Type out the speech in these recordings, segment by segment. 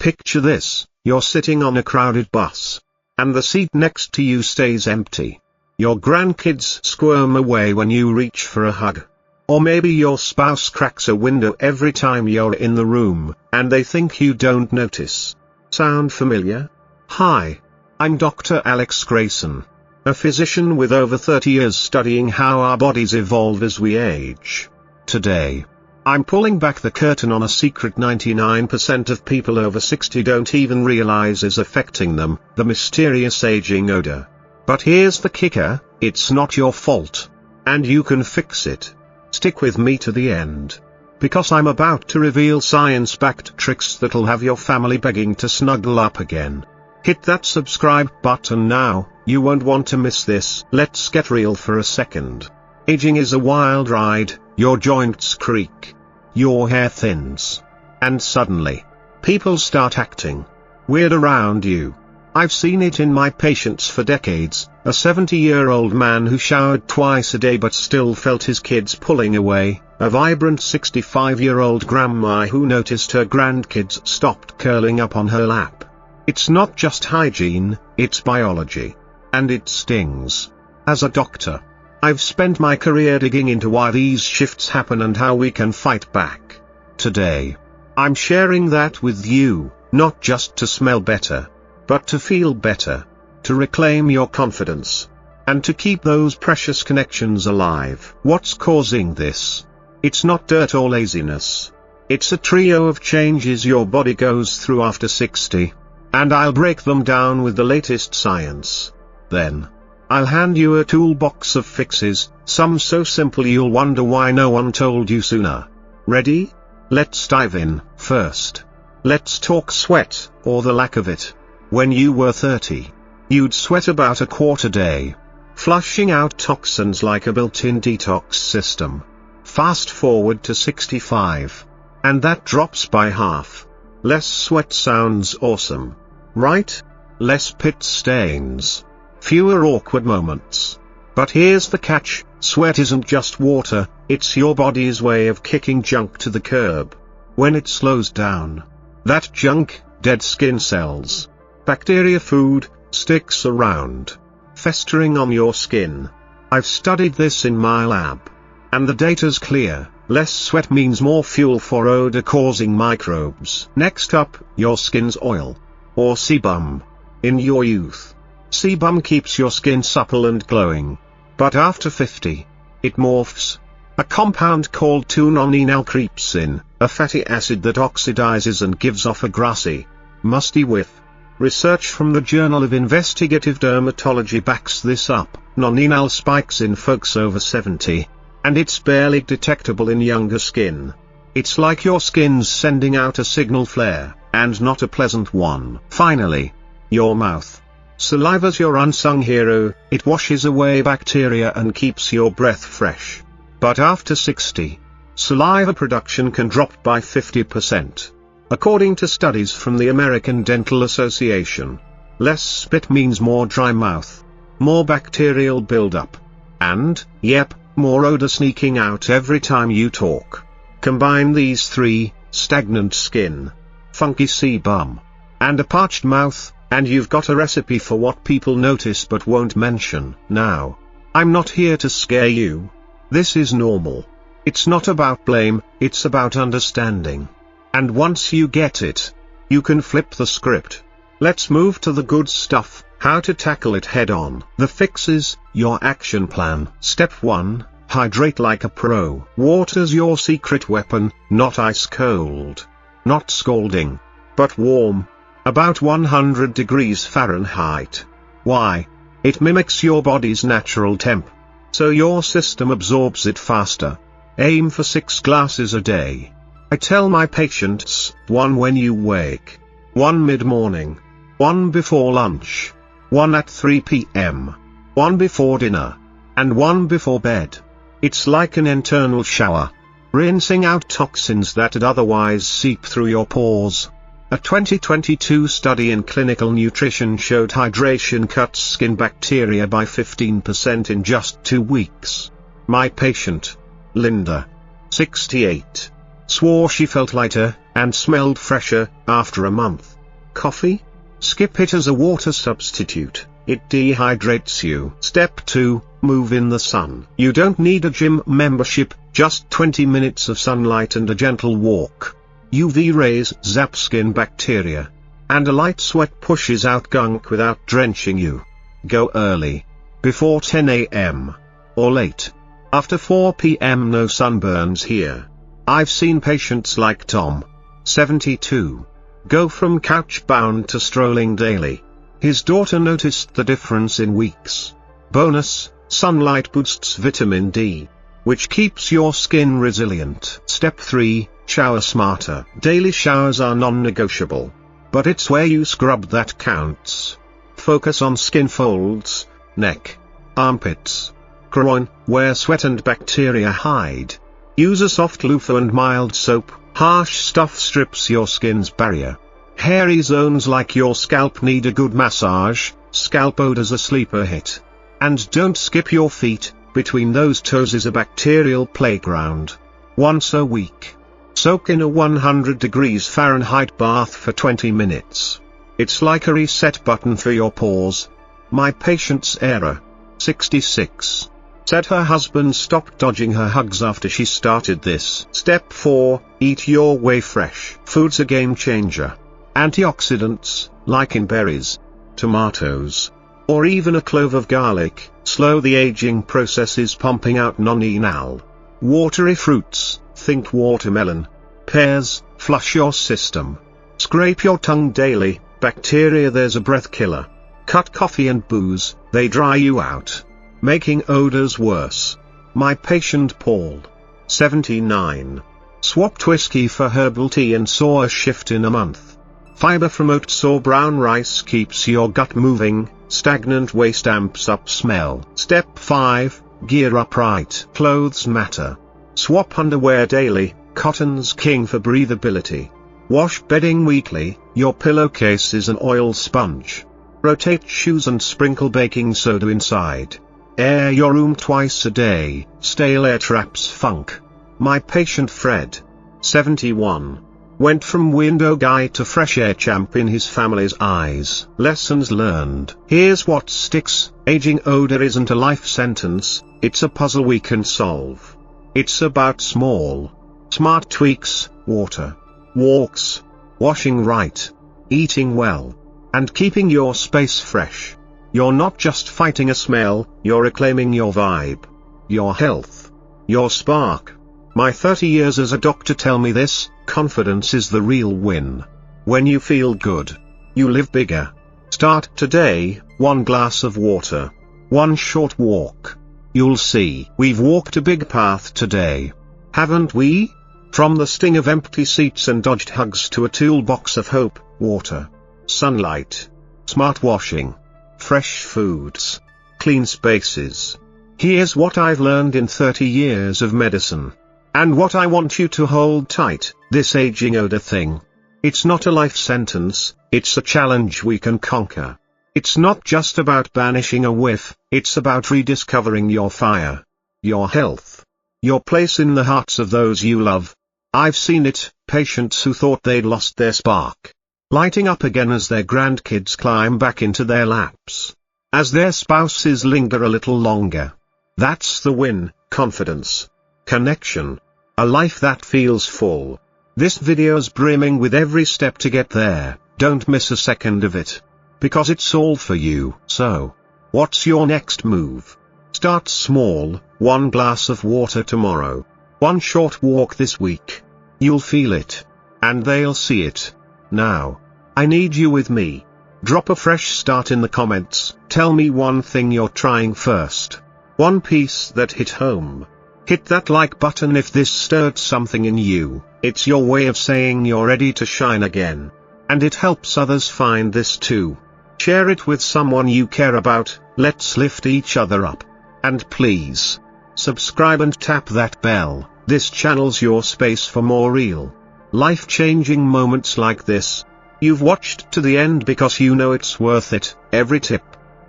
Picture this: you're sitting on a crowded bus, and the seat next to you stays empty. Your grandkids squirm away when you reach for a hug. Or maybe your spouse cracks a window every time you're in the room, and they think you don't notice. Sound familiar? Hi. I'm Dr. Alex Grayson, a physician with over 30 years studying how our bodies evolve as we age. Today, I'm pulling back the curtain on a secret 99% of people over 60 don't even realize is affecting them, the mysterious aging odor. But here's the kicker: it's not your fault. And you can fix it. Stick with me to the end, because I'm about to reveal science-backed tricks that'll have your family begging to snuggle up again. Hit that subscribe button now, you won't want to miss this. Let's get real for a second. Aging is a wild ride. Your joints creak, your hair thins, and suddenly, people start acting weird around you. I've seen it in my patients for decades: a 70-year-old man who showered twice a day but still felt his kids pulling away, a vibrant 65-year-old grandma who noticed her grandkids stopped curling up on her lap. It's not just hygiene, it's biology. And it stings. As a doctor, I've spent my career digging into why these shifts happen and how we can fight back. Today, I'm sharing that with you, not just to smell better, but to feel better, to reclaim your confidence, and to keep those precious connections alive. What's causing this? It's not dirt or laziness. It's a trio of changes your body goes through after 60. And I'll break them down with the latest science. Then, I'll hand you a toolbox of fixes, some so simple you'll wonder why no one told you sooner. Ready? Let's dive in. First, let's talk sweat, or the lack of it. When you were 30, you'd sweat about a quart a day, flushing out toxins like a built-in detox system. Fast forward to 65, and that drops by half. Less sweat sounds awesome, right? Less pit stains, fewer awkward moments. But here's the catch: sweat isn't just water, it's your body's way of kicking junk to the curb. When it slows down, that junk, dead skin cells, bacteria, food, sticks around, festering on your skin. I've studied this in my lab, and the data's clear: less sweat means more fuel for odor-causing microbes. Next up, your skin's oil, or sebum. In your youth, sebum keeps your skin supple and glowing. But after 50, it morphs. A compound called 2-nonenal creeps in, a fatty acid that oxidizes and gives off a grassy, musty whiff. Research from the Journal of Investigative Dermatology backs this up. Nonenal spikes in folks over 70. And it's barely detectable in younger skin. It's like your skin's sending out a signal flare, and not a pleasant one. Finally, your mouth. Saliva's your unsung hero. It washes away bacteria and keeps your breath fresh. But after 60, saliva production can drop by 50%. According to studies from the American Dental Association, less spit means more dry mouth, more bacterial buildup, and, yep, more odor sneaking out every time you talk. Combine these three: stagnant skin, funky sebum, and a parched mouth, and you've got a recipe for what people notice but won't mention. Now, I'm not here to scare you. This is normal. It's not about blame, it's about understanding. And once you get it, you can flip the script. Let's move to the good stuff: how to tackle it head on. The fixes, your action plan. Step 1, hydrate like a pro. Water's your secret weapon, not ice cold, not scalding, but warm, about 100 degrees Fahrenheit. Why? It mimics your body's natural temp, so your system absorbs it faster. Aim for 6 glasses a day. I tell my patients, 1 when you wake, 1 mid-morning, 1 before lunch, 1 at 3 p.m., 1 before dinner, and 1 before bed. It's like an internal shower, rinsing out toxins that'd otherwise seep through your pores. A 2022 study in clinical nutrition showed hydration cuts skin bacteria by 15% in just 2 weeks. My patient, Linda, 68, swore she felt lighter, and smelled fresher, after a month. coffee? Skip it as a water substitute, it dehydrates you. Step 2, move in the sun. You don't need a gym membership, just 20 minutes of sunlight and a gentle walk. UV rays zap skin bacteria. And a light sweat pushes out gunk without drenching you. Go early. Before 10 a.m. Or late. After 4 p.m. no sunburns here. I've seen patients like Tom, 72, go from couch-bound to strolling daily. His daughter noticed the difference in weeks. Bonus, sunlight boosts vitamin D, which keeps your skin resilient. Step 3, shower smarter. Daily showers are non-negotiable. But it's where you scrub that counts. Focus on skin folds, neck, armpits, groin, where sweat and bacteria hide. Use a soft loofah and mild soap. Harsh stuff strips your skin's barrier. Hairy zones like your scalp need a good massage. Scalp odor's a sleeper hit. And don't skip your feet, between those toes is a bacterial playground. Once a week. Soak in a 100 degrees Fahrenheit bath for 20 minutes. It's like a reset button for your pores. My patient's error, 66, said her husband stopped dodging her hugs after she started this. Step 4, eat your way fresh. Food's a game changer. Antioxidants, like in berries, tomatoes, or even a clove of garlic, slow the aging processes pumping out non-enal. Watery fruits, think watermelon, pears, flush your system. Scrape your tongue daily, bacteria there's a breath killer. Cut coffee and booze, they dry you out, making odors worse. My patient Paul, 79, swapped whiskey for herbal tea and saw a shift in a month. Fiber from oats or brown rice keeps your gut moving, stagnant waste amps up smell. Step 5, gear up right. Clothes matter. Swap underwear daily, cotton's king for breathability. Wash bedding weekly, your pillowcase is an oil sponge. Rotate shoes and sprinkle baking soda inside. Air your room twice a day, stale air traps funk. My patient Fred, 71, went from window guy to fresh air champ in his family's eyes. Lessons learned. Here's what sticks: aging odor isn't a life sentence, it's a puzzle we can solve. It's about small, smart tweaks, water, walks, washing right, eating well, and keeping your space fresh. You're not just fighting a smell, you're reclaiming your vibe, your health, your spark. My 30 years as a doctor tell me this: confidence is the real win. When you feel good, you live bigger. Start today, 1 glass of water, 1 short walk. You'll see. We've walked a big path today, haven't we? From the sting of empty seats and dodged hugs to a toolbox of hope, water, sunlight, smart washing, fresh foods, clean spaces. Here's what I've learned in 30 years of medicine. And what I want you to hold tight: this aging odor thing. It's not a life sentence, it's a challenge we can conquer. It's not just about banishing a whiff, it's about rediscovering your fire, your health, your place in the hearts of those you love. I've seen it, patients who thought they'd lost their spark, lighting up again as their grandkids climb back into their laps, as their spouses linger a little longer. That's the win: confidence, connection, a life that feels full. This video's brimming with every step to get there. Don't miss a second of it, because it's all for you. So, what's your next move? Start small: 1 glass of water tomorrow, 1 short walk this week. You'll feel it, and they'll see it. Now, I need you with me. Drop a fresh start in the comments. Tell me one thing you're trying first, one piece that hit home. Hit that like button if this stirred something in you. It's your way of saying you're ready to shine again. And it helps others find this too. Share it with someone you care about. Let's lift each other up. And please, subscribe and tap that bell. This channel's your space for more real, life-changing moments like this. You've watched to the end because you know it's worth it. Every tip,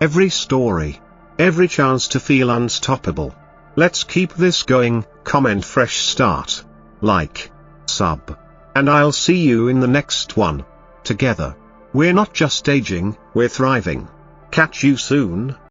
every story, every chance to feel unstoppable. Let's keep this going. Comment fresh start, like, sub, and I'll see you in the next one. Together, We're not just aging, we're thriving. Catch you soon.